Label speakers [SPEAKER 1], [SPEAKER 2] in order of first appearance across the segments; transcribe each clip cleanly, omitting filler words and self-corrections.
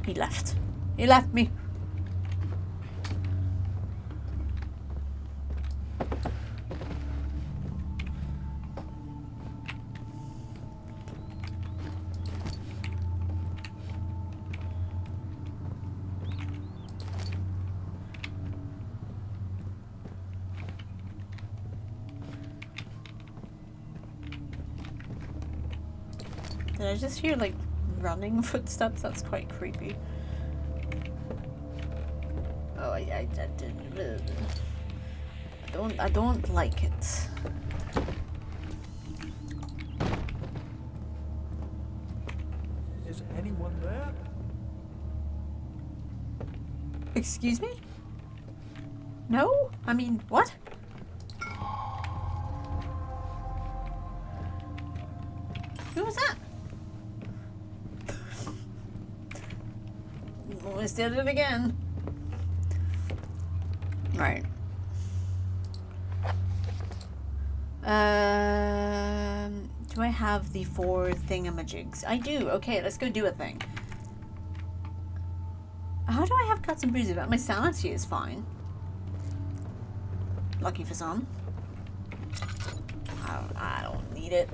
[SPEAKER 1] He left. He left me. Did I just hear like running footsteps? That's quite creepy. Oh, I don't like it.
[SPEAKER 2] Is anyone there?
[SPEAKER 1] Excuse me? No? I mean, what? Who was that? Almost did it again. Right. Do I have the 4 thingamajigs? I do. Okay, let's go do a thing. How do I have cuts and bruises? My sanity is fine. Lucky for some. I don't need it.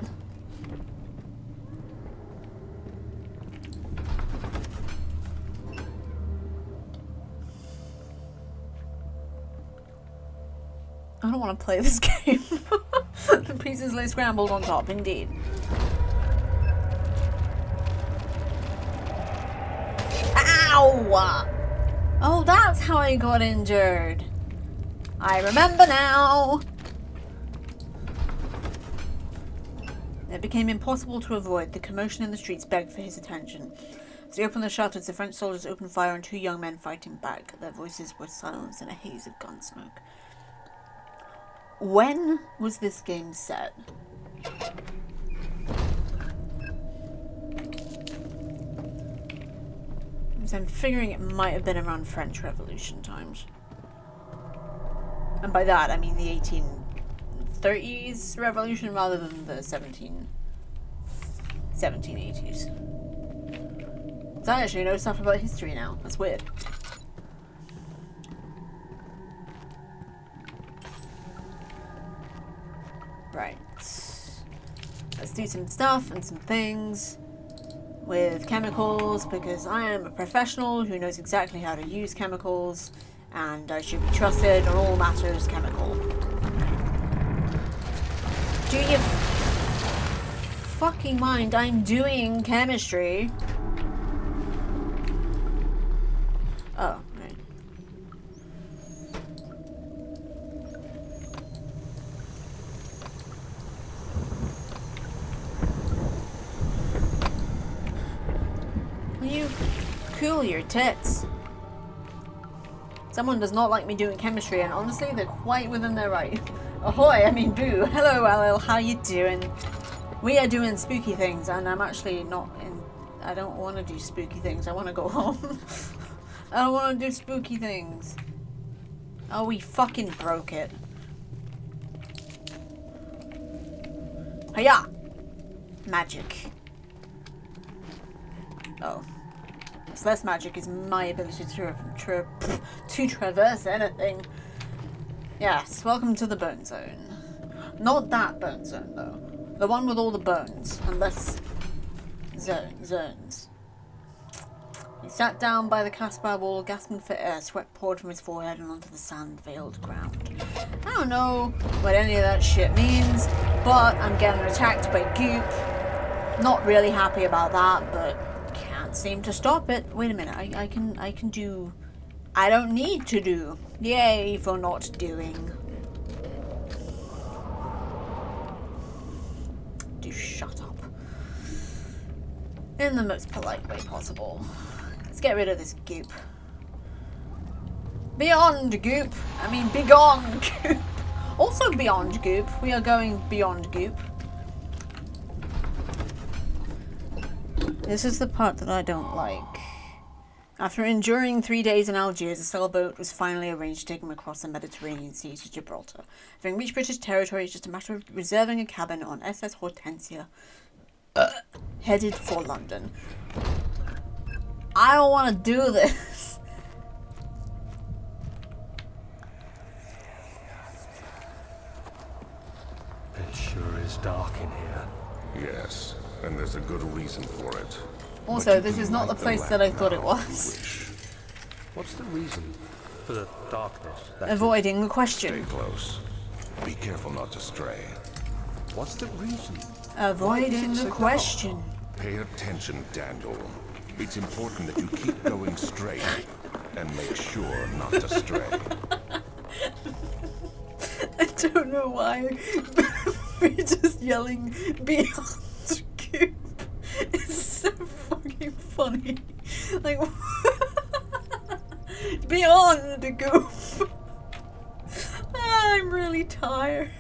[SPEAKER 1] I don't want to play this game. The pieces lay scrambled on top, indeed. Ow! Oh, that's how I got injured. I remember now. It became impossible to avoid. The commotion in the streets begged for his attention. As he opened the shutters, the French soldiers opened fire on 2 young men fighting back. Their voices were silenced in a haze of gun smoke. When was this game set? So I'm figuring it might have been around French Revolution times. And by that, I mean the 1830s revolution rather than the 1780s. So I actually know stuff about history now. That's weird. Right. Let's do some stuff and some things with chemicals, because I am a professional who knows exactly how to use chemicals, and I should be trusted on all matters chemical. Do you fucking mind? I'm doing chemistry. Oh, right. Will you cool your tits? Someone does not like me doing chemistry, and honestly, they're quite within their right. Ahoy, I mean boo. Hello, LL, how you doing? We are doing spooky things, and I'm actually not in... I don't want to do spooky things. I want to go home. I don't want to do spooky things. Oh, we fucking broke it. Hiya! Magic. Oh. It's less magic is my ability to traverse anything. Yes, welcome to the burn zone. Not that burn zone, though. The one with all the bones, and less zones. He sat down by the cast-by wall, gasping for air. Sweat poured from his forehead and onto the sand-veiled ground. I don't know what any of that shit means, but I'm getting attacked by Goop. Not really happy about that, but can't seem to stop it. Wait a minute, I can do... I don't need to do. Yay for not doing. Do shut up. In the most polite way possible. Let's get rid of this Goop. Beyond Goop. I mean, begone Goop. Also beyond Goop. We are going beyond Goop. This is the part that I don't like. After enduring 3 days in Algiers, a sailboat was finally arranged to take him across the Mediterranean Sea to Gibraltar. Having reached British territory, it's just a matter of reserving a cabin on SS Hortensia, headed for London. I don't want to do this.
[SPEAKER 2] It sure is dark in here.
[SPEAKER 3] Yes, and there's a good reason for it.
[SPEAKER 1] Also, this is not the place that I thought it was.
[SPEAKER 2] What's the reason for the darkness?
[SPEAKER 1] Avoiding the
[SPEAKER 3] Stay
[SPEAKER 1] question.
[SPEAKER 3] close. Be careful not to stray.
[SPEAKER 2] What's the reason?
[SPEAKER 1] Avoiding the question.
[SPEAKER 3] Pay attention, Daniel. It's important that you keep going straight and make sure not to stray.
[SPEAKER 1] I don't know why. We're just yelling beyond Goop. It's so fucking funny. Like, beyond the Goop. I'm really tired.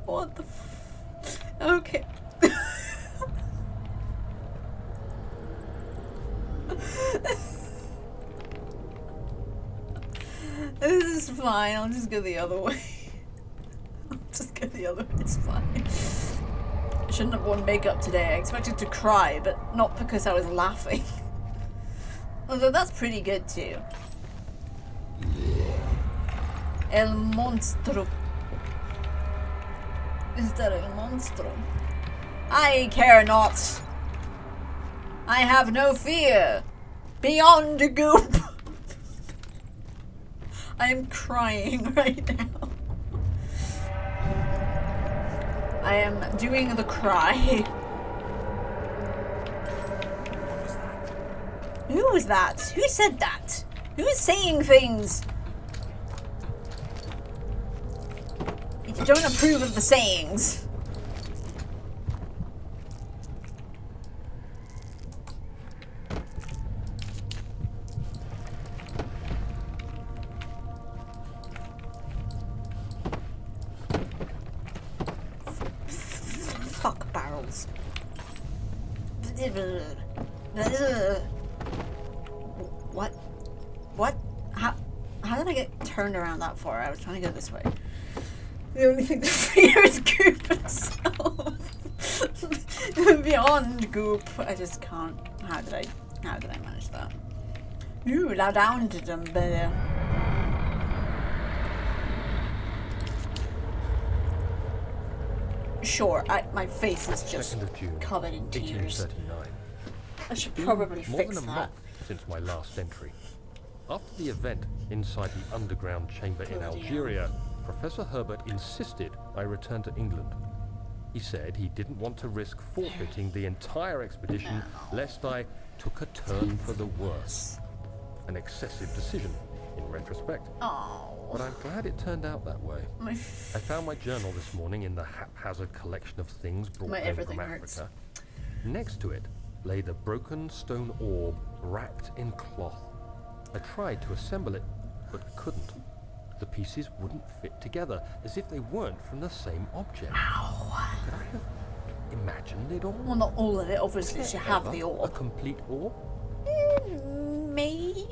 [SPEAKER 1] What the okay. This is fine. I'll just go the other way. I'll just go the other way. It's fine. I shouldn't have worn makeup today. I expected to cry, but not because I was laughing. Although that's pretty good too. El monstro. Is that el monstro? I care not. I have no fear. Beyond the Goop. I am crying right now. I am doing the cry. Who was that? Who said that? Who is saying things? You don't approve of the sayings. Fuck barrels. What? What? How did I get turned around that far? I was trying to go this way. The only thing to fear is Goop itself. Beyond Goop, I just can't. How did I manage that? Ooh, la down to them better. Sure, my face is just covered in tears.
[SPEAKER 2] 1839.
[SPEAKER 1] I should probably
[SPEAKER 2] More
[SPEAKER 1] fix
[SPEAKER 2] than a
[SPEAKER 1] that.
[SPEAKER 2] month since my last entry. After the event inside the underground chamber in
[SPEAKER 1] Bloody
[SPEAKER 2] Algeria, Professor Herbert insisted I return to England. He said he didn't want to risk forfeiting the entire expedition lest I took a turn for the worse. An excessive decision, in retrospect.
[SPEAKER 1] Oh,
[SPEAKER 2] But I'm glad it turned out that way. I found my journal this morning in the haphazard collection of things brought
[SPEAKER 1] My
[SPEAKER 2] home
[SPEAKER 1] everything
[SPEAKER 2] from
[SPEAKER 1] hurts.
[SPEAKER 2] Africa. Next to it lay the broken stone orb wrapped in cloth. I tried to assemble it, but couldn't. The pieces wouldn't fit together, as if they weren't from the same object.
[SPEAKER 1] ow.
[SPEAKER 2] Could I have imagined it all?
[SPEAKER 1] Well, not all of it. Obviously,
[SPEAKER 2] Was
[SPEAKER 1] you
[SPEAKER 2] there
[SPEAKER 1] have
[SPEAKER 2] ever
[SPEAKER 1] the
[SPEAKER 2] a
[SPEAKER 1] orb.
[SPEAKER 2] complete orb?
[SPEAKER 1] Maybe.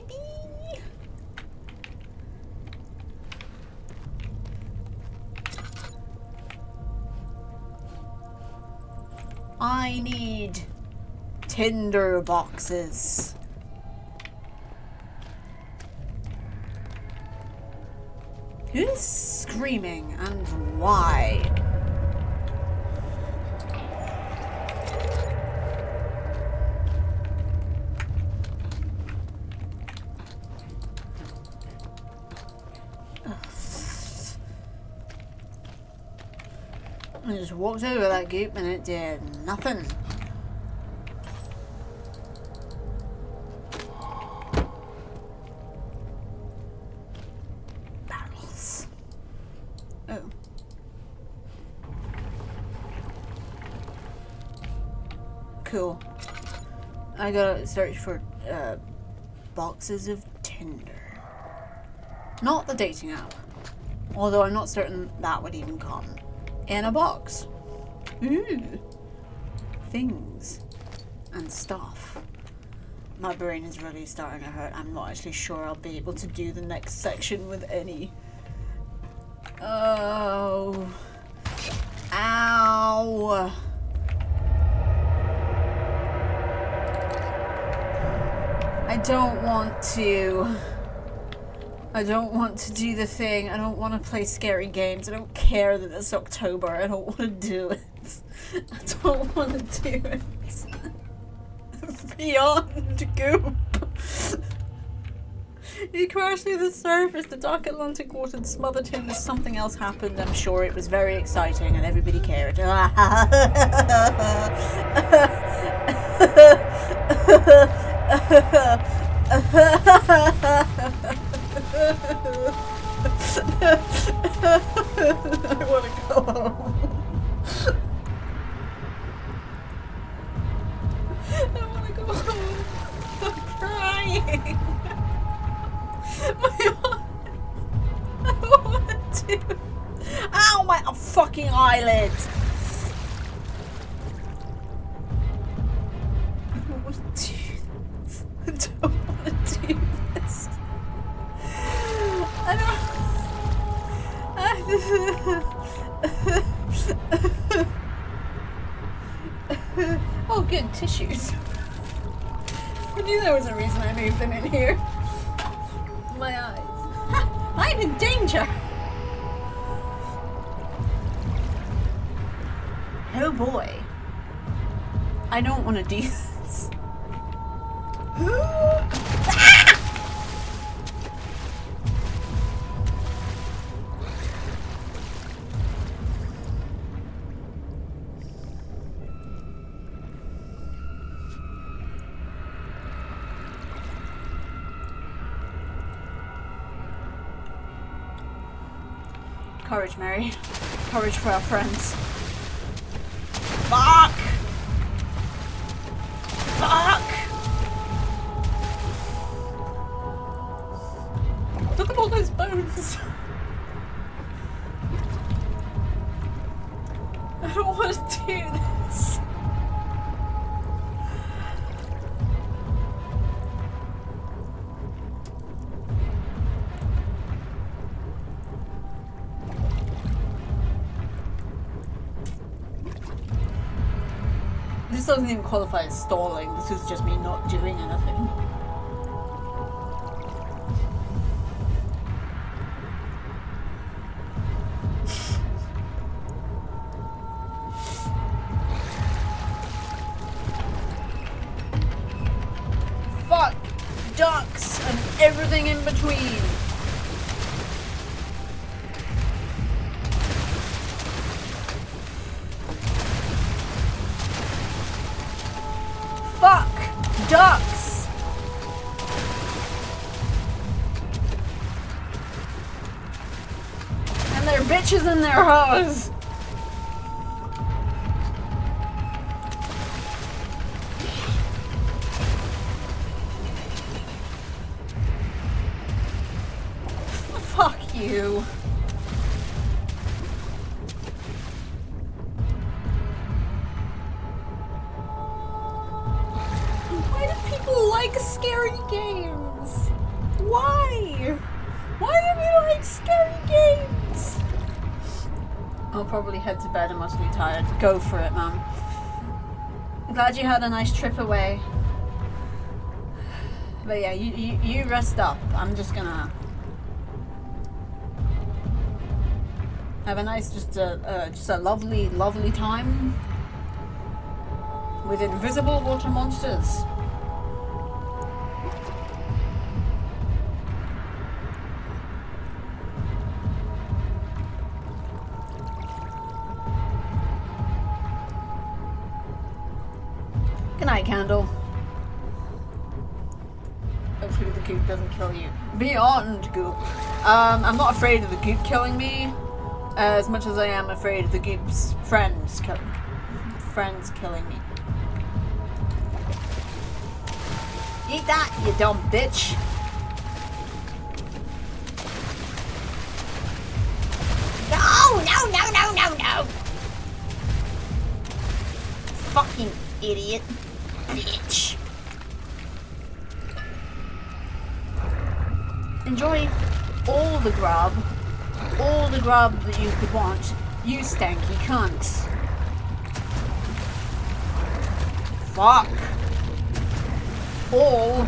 [SPEAKER 1] I need tinder boxes. Who's screaming and why? I just walked over that Goop and it did nothing. Barrels. Oh. Cool. I gotta search for boxes of Tinder. Not the dating app. Although I'm not certain that would even come in a box. Ooh. Things and stuff. My brain is really starting to hurt. I'm not actually sure I'll be able to do the next section with any. Oh. Ow. I don't want to. I don't want to do the thing. I don't want to play scary games. I don't care that it's October. I don't want to do it. I don't want to do it. Beyond Goop. He crashed through the surface. The dark Atlantic water smothered him as something else happened. I'm sure it was very exciting and everybody cared. I want to go home. I want to go home. I'm crying. My eyes. I don't want to. Ow, my fucking eyelid. I don't want to do this. I don't want to do this. I don't. Oh, good tissues. I knew there was a reason I moved them in here. My eyes. Ha! I'm in danger. Oh boy. I don't want to do this. Courage, Mary. Courage for our friends. Fuck! Fuck! Look at all those bones. I don't want to do this. This doesn't even qualify as stalling. This is just me not doing anything. Fuck, ducks, and everything in between. Fuck, ducks. And their bitches and their hoes. Fuck you. Why do people like scary games? Why? Why do we like scary games? I'll probably head to bed. I'm mostly tired. Go for it, man. I'm glad you had a nice trip away. But yeah, you rest up. I'm just gonna have a nice, just a lovely, lovely time with invisible water monsters. Good night, Candle. Hopefully the goop doesn't kill you. Beyond Goop. I'm not afraid of the goop killing me as much as I am afraid of the goop's friends killing me. Eat that, you dumb bitch. No. Fucking idiot. Bitch. Enjoy all the grub that you could want, you stanky cunts. Fuck. All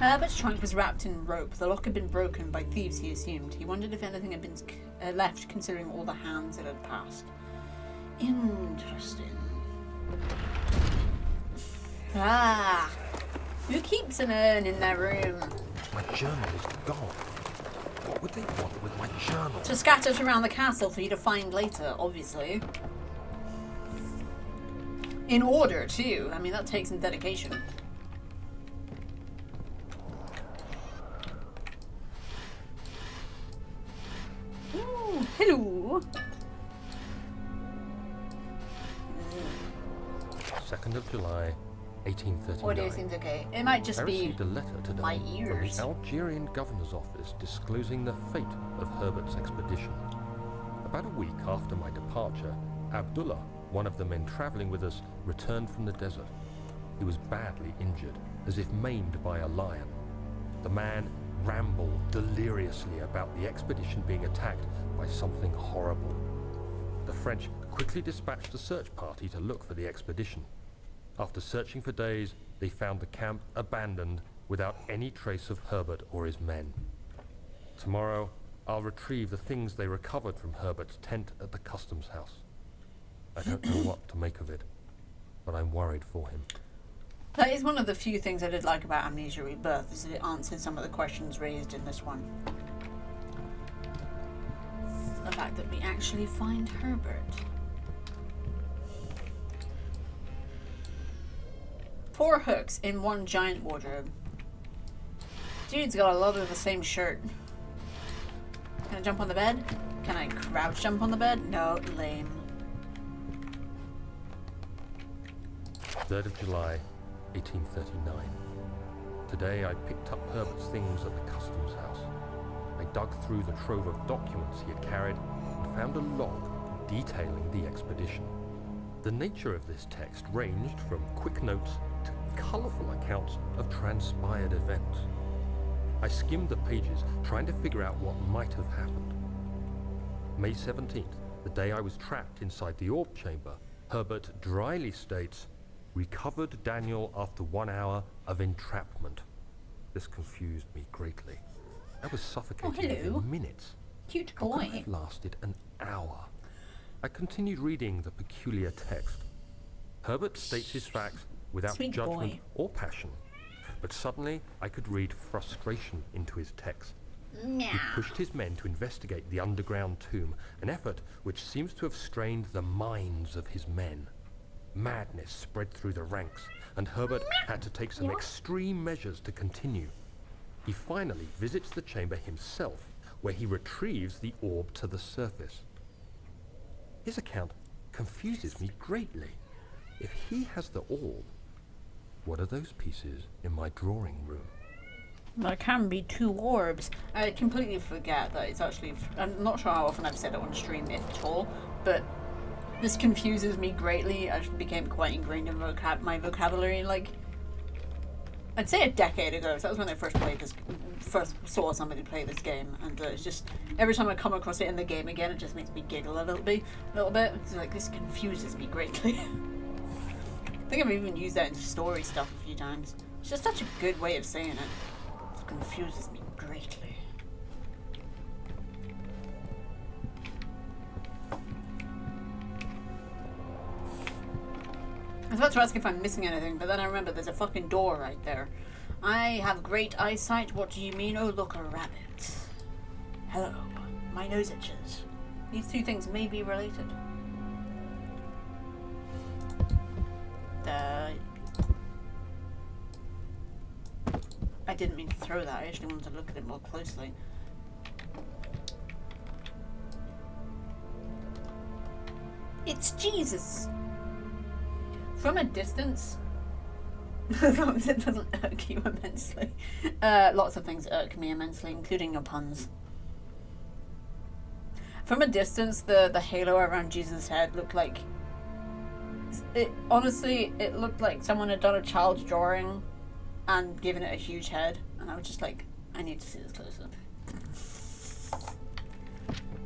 [SPEAKER 1] Herbert's trunk was wrapped in rope. The lock had been broken by thieves, he assumed. He wondered if anything had been left, considering all the hands it had passed. Interesting. Ah! Who keeps an urn in their room?
[SPEAKER 2] My journal is gone. What would they want with my journal?
[SPEAKER 1] To scatter it around the castle for you to find later, obviously. In order, too. I mean, that takes some dedication. Ooh, hello.
[SPEAKER 2] 2nd of July, 1839.
[SPEAKER 1] Audio seems okay. It might just
[SPEAKER 2] I
[SPEAKER 1] be
[SPEAKER 2] received a letter today
[SPEAKER 1] my
[SPEAKER 2] from
[SPEAKER 1] ears.
[SPEAKER 2] the Algerian governor's office disclosing the fate of Herbert's expedition. About a week after my departure, Abdullah, one of the men traveling with us, returned from the desert. He was badly injured, as if maimed by a lion. The man rambled deliriously about the expedition being attacked by something horrible. The French quickly dispatched a search party to look for the expedition. After searching for days, they found the camp abandoned without any trace of Herbert or his men. Tomorrow, I'll retrieve the things they recovered from Herbert's tent at the customs house. I don't know what to make of it, but I'm worried for him.
[SPEAKER 1] That is one of the few things I did like about Amnesia Rebirth, is that it answered some of the questions raised in this one. The fact that we actually find Herbert. 4 hooks in one giant wardrobe. Dude's got a lot of the same shirt. Can I jump on the bed? Can I crouch jump on the bed? No, lame.
[SPEAKER 2] 3rd of July, 1839. Today I picked up Herbert's things at the customs house. I dug through the trove of documents he had carried and found a log detailing the expedition. The nature of this text ranged from quick notes to colourful accounts of transpired events. I skimmed the pages, trying to figure out what might have happened. May 17th, the day I was trapped inside the orb chamber, Herbert dryly states, "Recovered Daniel after 1 hour of entrapment." This confused me greatly. I was suffocating
[SPEAKER 1] hello.
[SPEAKER 2] within minutes.
[SPEAKER 1] Cute
[SPEAKER 2] How could I
[SPEAKER 1] boy.
[SPEAKER 2] have lasted an hour? I continued reading the peculiar text. Herbert states his facts without
[SPEAKER 1] Sweet
[SPEAKER 2] judgment
[SPEAKER 1] boy.
[SPEAKER 2] or passion. But suddenly, I could read frustration into his text. He pushed his men to investigate the underground tomb, an effort which seems to have strained the minds of his men. Madness spread through the ranks, and Herbert had to take some extreme measures to continue. He finally visits the chamber himself, where he retrieves the orb to the surface. His account confuses me greatly. If he has the orb, what are those pieces in my drawing room?
[SPEAKER 1] There can be 2 orbs. I completely forget that it's actually... I'm not sure how often I've said it on stream, if at all, but this confuses me greatly. I just became quite ingrained in my vocabulary, like, I'd say a decade ago. So that was when I first saw somebody play this game, and it's just, every time I come across it in the game again, it just makes me giggle a little bit. It's like, this confuses me greatly. I think I've even used that in story stuff a few times. It's just such a good way of saying it. It confuses me greatly. I was about to ask if I'm missing anything, but then I remember there's a fucking door right there. I have great eyesight. What do you mean? Oh, look, a rabbit. Hello. My nose itches. These 2 things may be related. I didn't mean to throw that. I actually wanted to look at it more closely. It's Jesus. From a distance, as long as it doesn't irk you immensely. Lots of things irk me immensely, including your puns. From a distance, the halo around Jesus' head looked like... Honestly, it looked like someone had done a child's drawing and given it a huge head. And I was just like, I need to see this closer.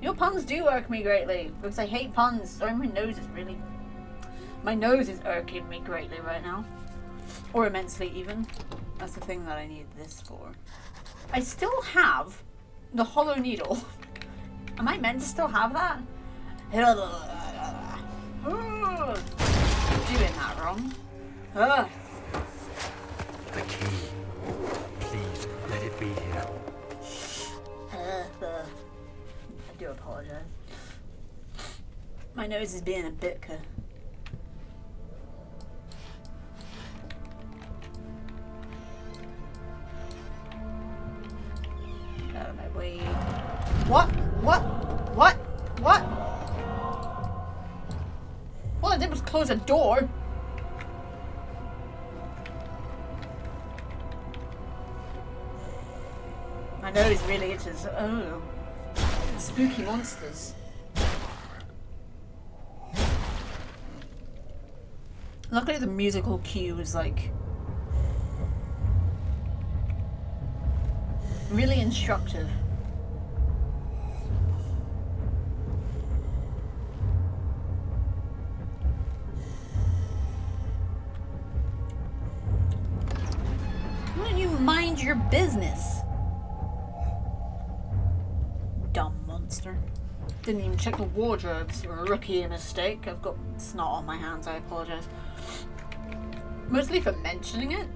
[SPEAKER 1] Your puns do irk me greatly, because I hate puns. Sorry, my nose is irking me greatly right now. Or immensely, even. That's the thing that I need this for. I still have the hollow needle. Am I meant to still have that? Doing that wrong. Ugh.
[SPEAKER 2] The key. Please, let it be here.
[SPEAKER 1] I do apologize. My nose is being a bit Get out of my way. What? All I did was close a door. My nose really itches. Oh. Spooky monsters. Luckily the musical cue was like really instructive. Why don't you mind your business? Dumb monster. Didn't even check the wardrobes. Rookie mistake. I've got snot on my hands, I apologize. Mostly for mentioning it.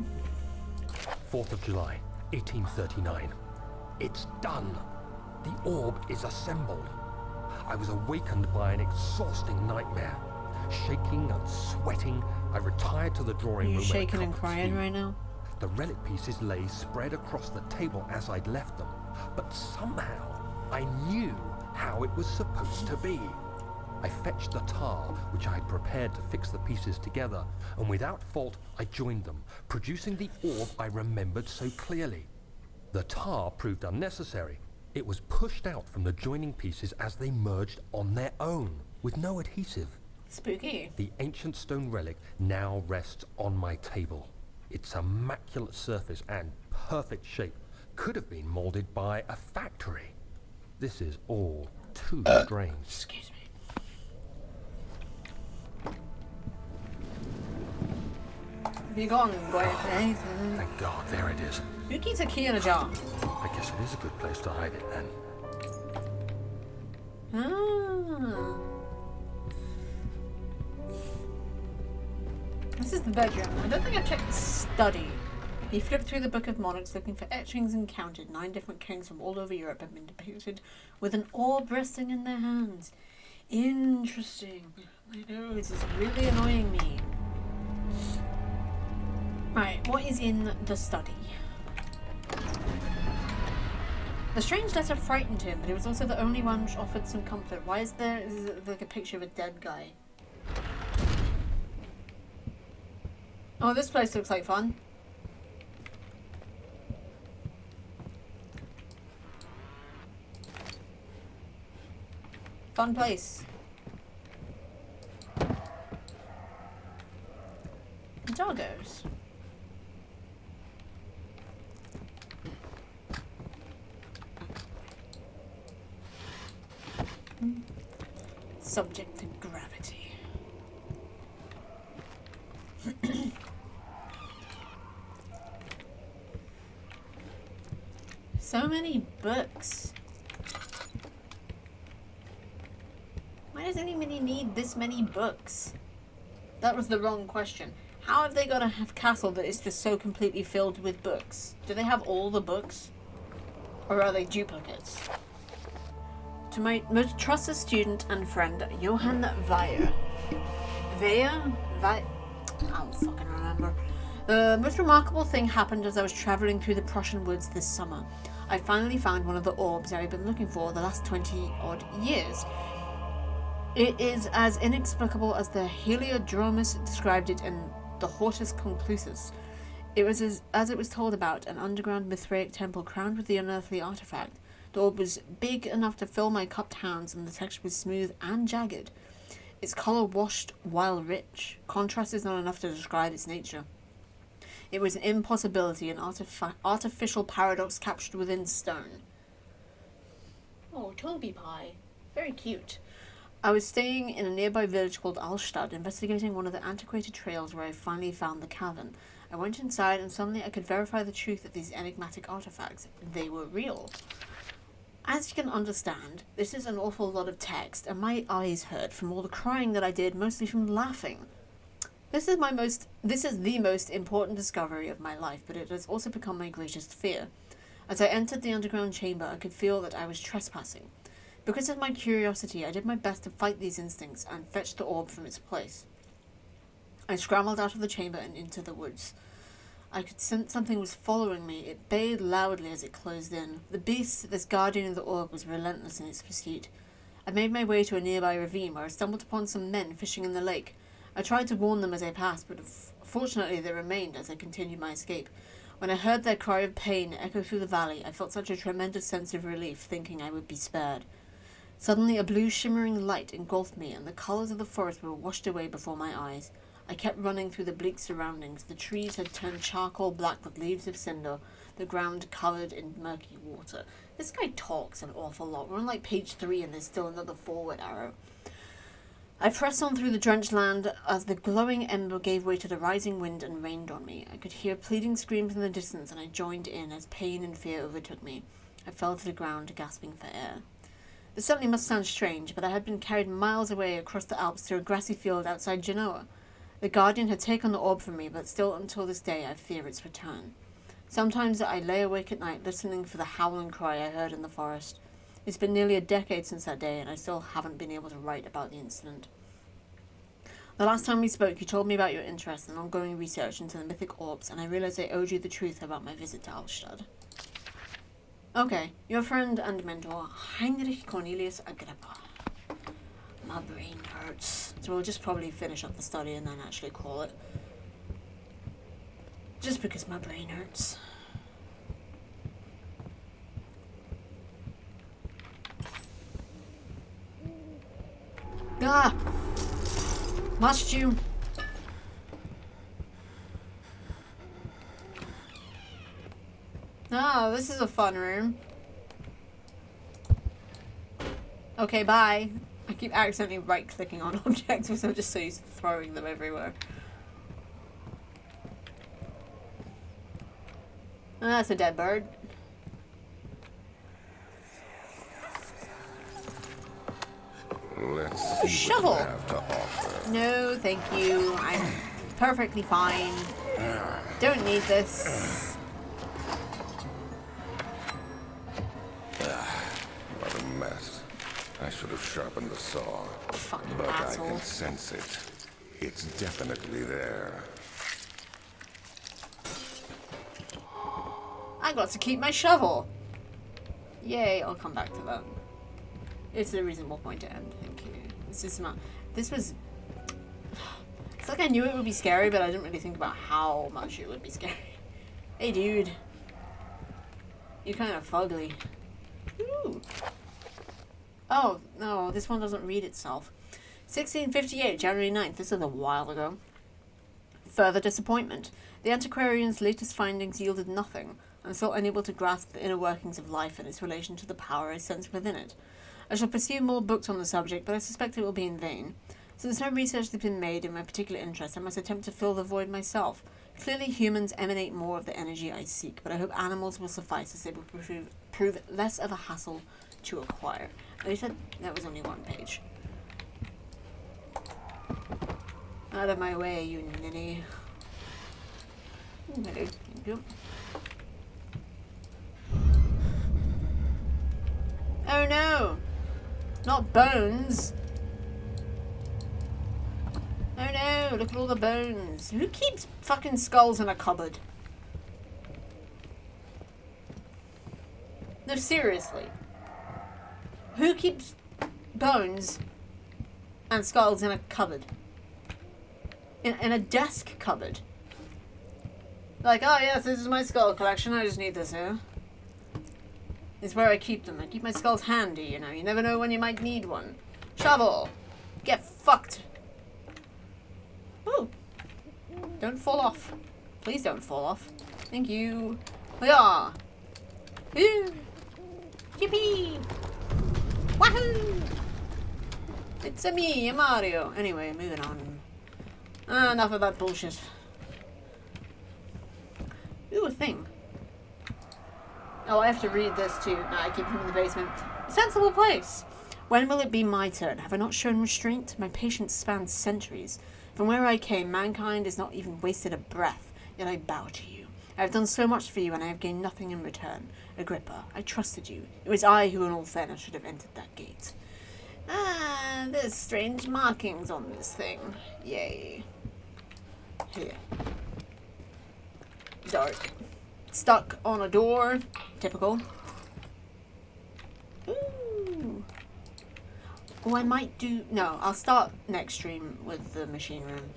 [SPEAKER 2] 4th of July, 1839. It's done. The orb is assembled. I was awakened by an exhausting nightmare. Shaking and sweating, I retired to the drawing
[SPEAKER 1] Are you
[SPEAKER 2] room.
[SPEAKER 1] shaking and crying right now?
[SPEAKER 2] The relic pieces lay spread across the table as I'd left them, but somehow I knew how it was supposed to be. I fetched the tar, which I had prepared to fix the pieces together, and without fault I joined them, producing the orb I remembered so clearly. The tar proved unnecessary. It was pushed out from the joining pieces as they merged on their own, with no adhesive.
[SPEAKER 1] Spooky.
[SPEAKER 2] The ancient stone relic now rests on my table. Its immaculate surface and perfect shape could have been molded by a factory. This is all too strange.
[SPEAKER 1] Excuse me. Have you gone, Gwyn?
[SPEAKER 2] Thank God, there it is.
[SPEAKER 1] Who keeps a key in a jar?
[SPEAKER 2] I guess it is a good place to hide it then.
[SPEAKER 1] Ah. This is the bedroom. I don't think I've checked the study. He flipped through the Book of Monarchs looking for etchings and counted 9 different kings from all over Europe have been depicted with an orb resting in their hands. Interesting. My nose is really annoying me. Right, what is in the study? The strange letter frightened him, but it was also the only one which offered some comfort. Why is there like a picture of a dead guy? Oh, this place looks like fun. Fun place. Doggos. Subject to gravity. So many books. Why does anybody need this many books? That was the wrong question. How have they got a castle that is just so completely filled with books? Do they have all the books? Or are they duplicates? To my most trusted student and friend, Johann Weyer. Weyer? I don't fucking remember. The most remarkable thing happened as I was travelling through the Prussian woods this summer. I finally found one of the orbs I had been looking for the last 20-odd years. It is as inexplicable as the Heliodromus described it in the Hortus Conclusus. It was as it was told about, an underground Mithraic temple crowned with the unearthly artifact. The orb was big enough to fill my cupped hands, and the texture was smooth and jagged. Its colour washed while rich. Contrast is not enough to describe its nature. It was an impossibility, an artificial paradox captured within stone. Oh, Toby Pie. Very cute. I was staying in a nearby village called Alstad, investigating one of the antiquated trails where I finally found the cavern. I went inside and suddenly I could verify the truth of these enigmatic artifacts. They were real. As you can understand, this is an awful lot of text, and my eyes hurt from all the crying that I did, mostly from laughing. This is the most important discovery of my life, but it has also become my greatest fear. As I entered the underground chamber, I could feel that I was trespassing. Because of my curiosity, I did my best to fight these instincts and fetch the orb from its place. I scrambled out of the chamber and into the woods. I could sense something was following me. It bayed loudly as it closed in. The beast, this guardian of the orb, was relentless in its pursuit. I made my way to a nearby ravine where I stumbled upon some men fishing in the lake. I tried to warn them as I passed, but fortunately they remained as I continued my escape. When I heard their cry of pain echo through the valley, I felt such a tremendous sense of relief, thinking I would be spared. Suddenly a blue shimmering light engulfed me, and the colours of the forest were washed away before my eyes. I kept running through the bleak surroundings. The trees had turned charcoal black with leaves of cinder, the ground covered in murky water. This guy talks an awful lot. We're on like page 3 and there's still another forward arrow. I pressed on through the drenched land as the glowing ember gave way to the rising wind and rained on me. I could hear pleading screams in the distance, and I joined in as pain and fear overtook me. I fell to the ground, gasping for air. This certainly must sound strange, but I had been carried miles away across the Alps through a grassy field outside Genoa. The Guardian had taken the orb from me, but still until this day I fear its return. Sometimes I lay awake at night listening for the howling cry I heard in the forest. It's been nearly a decade since that day, and I still haven't been able to write about the incident. The last time we spoke, you told me about your interest in ongoing research into the mythic orbs, and I realized I owed you the truth about my visit to Alstad. Okay, your friend and mentor, Heinrich Cornelius Agrippa. My brain hurts. So we'll just probably finish up the study and then actually call it. Just because my brain hurts. Ah! Lost you. Oh, this is a fun room. Okay, bye. I keep accidentally right-clicking on objects because I'm just so used to throwing them everywhere. Oh, that's a dead bird.
[SPEAKER 3] Let's see
[SPEAKER 1] shovel.
[SPEAKER 3] what you have to offer.
[SPEAKER 1] No, thank you. I'm perfectly fine. Don't need this.
[SPEAKER 3] What a mess. I should have sharpened the saw.
[SPEAKER 1] Fucking
[SPEAKER 3] But
[SPEAKER 1] asshole.
[SPEAKER 3] I can sense it. It's definitely there.
[SPEAKER 1] I got to keep my shovel. Yay, I'll come back to that. It's a reasonable point to end. Thank you. This was... It's like I knew it would be scary, but I didn't really think about how much it would be scary. Hey, dude. You're kind of fugly. Ooh. Oh, no, this one doesn't read itself. 1658, January 9th. This is a while ago. Further disappointment. The antiquarian's latest findings yielded nothing. I'm still unable to grasp the inner workings of life and its relation to the power I sense within it. I shall pursue more books on the subject, but I suspect it will be in vain. Since no research has been made in my particular interest, I must attempt to fill the void myself. Clearly humans emanate more of the energy I seek, but I hope animals will suffice as they will prove less of a hassle to acquire. And he said that was only one page. Out of my way, you ninny. Hello, thank you. Oh no! Not bones! Oh no, look at all the bones. Who keeps fucking skulls in a cupboard? No, seriously. Who keeps bones and skulls in a cupboard? In a desk cupboard? Like, oh yes, this is my skull collection, I just need this here. It's where I keep them. I keep my skulls handy, you know. You never know when you might need one. Shovel! Get fucked! Ooh. Don't fall off. Please don't fall off. Thank you. Yeah. Yippee! Wahoo! It's a me, Mario. Anyway, moving on. Enough of that bullshit. Oh, I have to read this too. No, I keep him in the basement. A sensible place. When will it be my turn? Have I not shown restraint? My patience spans centuries. From where I came, mankind has not even wasted a breath, yet I bow to you. I have done so much for you, and I have gained nothing in return. Agrippa, I trusted you. It was I who, in all fairness, should have entered that gate. Ah, there's strange markings on this thing. Yay. Here. Dark. Stuck on a door. Typical. Ooh. Oh, I might do... No, I'll start next stream with the machine room.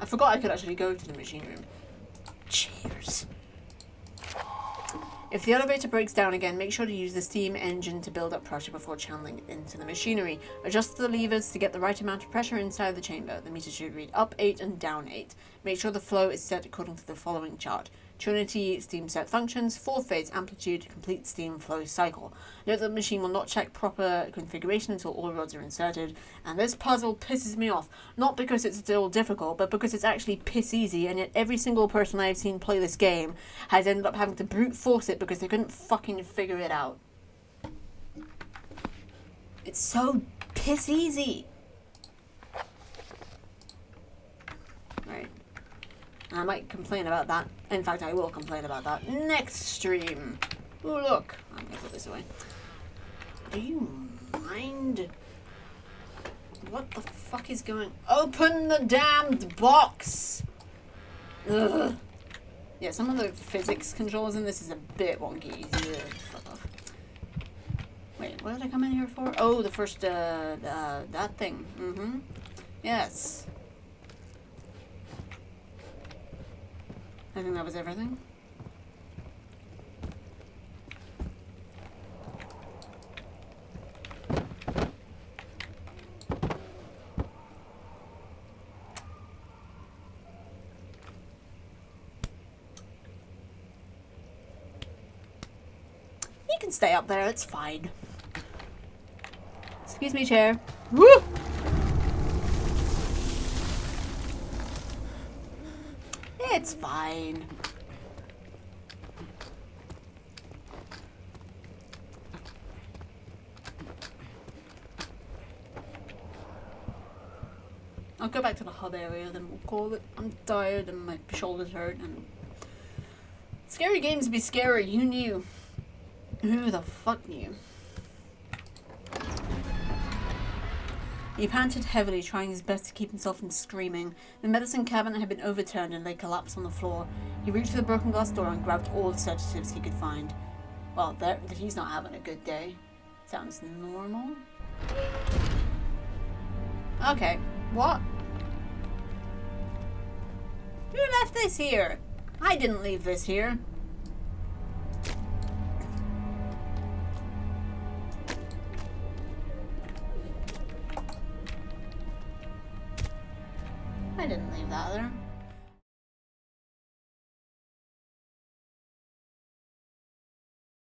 [SPEAKER 1] I forgot I could actually go to the machine room. Cheers. If the elevator breaks down again, make sure to use the steam engine to build up pressure before channeling into the machinery. Adjust the levers to get the right amount of pressure inside the chamber. The meter should read up 8 and down 8. Make sure the flow is set according to the following chart. Trinity steam set functions, 4-phase amplitude, complete steam flow cycle. Note that the machine will not check proper configuration until all rods are inserted, and this puzzle pisses me off. Not because it's still difficult, but because it's actually piss easy, and yet every single person I've seen play this game has ended up having to brute force it because they couldn't fucking figure it out. It's so piss easy. Right. I might complain about that. In fact, I will complain about that next stream. Oh, look. I'm going to put this away. Do you mind? What the fuck is going... Open the damned box! Ugh. Yeah, some of the physics controls in this is a bit wonky. Fuck off. Wait, what did I come in here for? Oh, the first, that thing. Mm-hmm. Yes. I think that was everything. You can stay up there, it's fine. Excuse me, chair. Woo! It's fine. I'll go back to the hub area, then we'll call it. I'm tired and my shoulders hurt. And scary games be scary. Who knew? Who the fuck knew? He panted heavily, trying his best to keep himself from screaming. The medicine cabinet had been overturned and lay collapsed on the floor. He reached for the broken glass door and grabbed all the sedatives he could find. Well, he's not having a good day. Sounds normal. Okay, what? Who left this here? I didn't leave this here. I didn't leave that there.